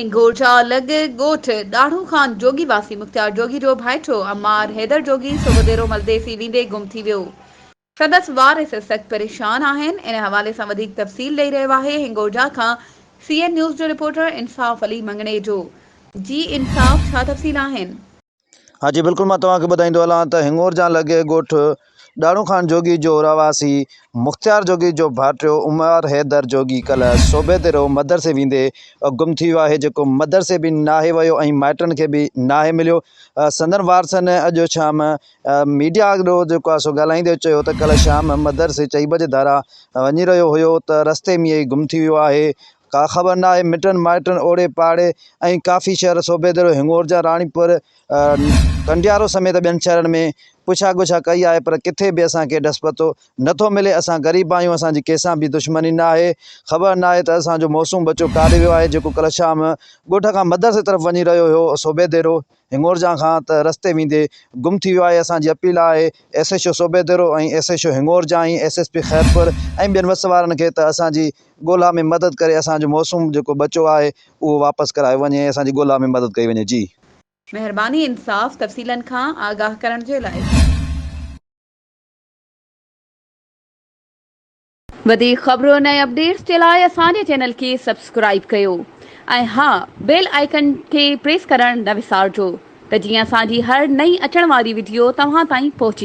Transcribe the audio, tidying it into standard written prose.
हिंगोरजा लॻ ॻोठ ॾाढ़ू ख़ान जोगी वासी मुख़्तियार जोगी जो भाइटो अमार हैदर जोगी सुबुदेरो मलदेसी वेंदे गुम थी वियो। संदसि वारिस सख़्त परेशान आहिनि। इन हवाले सां वधीक तफ़सील ॾेई रहियो आहे हिंगोरजा खां CN न्यूज़ जो रिपोर्टर इंसाफ़ अली मंगणे जो। जी इंसाफ़, छा तफ़सील आहिनि? हाँ जी बिल्कुल, मैं तव्हांखे ॿुधाईंदो हलां त हिंगोरजा लॻे ॻोठ ॾाढ़ू ख़ान जोगी जो रवासी मुख़्तियार जोगी जो भाइटो उमर हैदर जोगी कल्ह सूबे ते मदरसे वेंदे गुम थी वियो आहे, जेको मदरसे बि नाहे वियो ऐं माइटनि खे बि नाहे मिलियो। संदन वारसनि अॼु शाम मीडिया ॾो जेको आहे सो ॻाल्हाईंदे चयो त कल्ह शाम मदरसे 4 बजे धारा वञी रहियो हुयो त रस्ते में ई गुम थी वियो आहे। का ख़बर ना आहे। मिटनि माइटनि ओड़े पाड़े ऐं काफ़ी शहर सूबेदारो हिंगोरजा राणीपुर कंडियारो समेत ॿियनि शहरनि में पुछा गुछा कई आहे, पर किथे बि असांखे ॾस पतो नथो मिले। असां ग़रीब आहियूं, असांजी कंहिंसां बि दुश्मनी न आहे। ख़बर न आहे त असांजो मौसूम बचो काॾे वियो आहे, जेको कल्ह शाम ॻोठ खां मदरसे तरफ़ वञी रहियो हुयो सूबेदेरो हिंगोरजा खां, त रस्ते वेंदे गुम थी वियो आहे। असांजी अपील आहे SHO सूबेदेरो ऐं SHO हिंगोरजा ऐं SSP खैरपुर ऐं ॿियनि वस वारनि खे त असांजी ॻोल्हा में मदद करे असांजो मौसूम जेको बचो आहे उहो वापसि करायो वञे ऐं असांजी ॻोल्हा में मदद कई वञे। जी महिरबानी इंसाफ़ तफ़सीलनि खां आगाह करण जे लाइ। वधीक ख़बरुनि ऐं अपडेट्स जे लाइ असांजे चैनल खे सब्सक्राइब कयो ऐं हा, बेल आइकन खे प्रेस करणु न विसारिजो त जीअं असांजी हर नई अचण वारी वीडियो तव्हां ताईं पहुची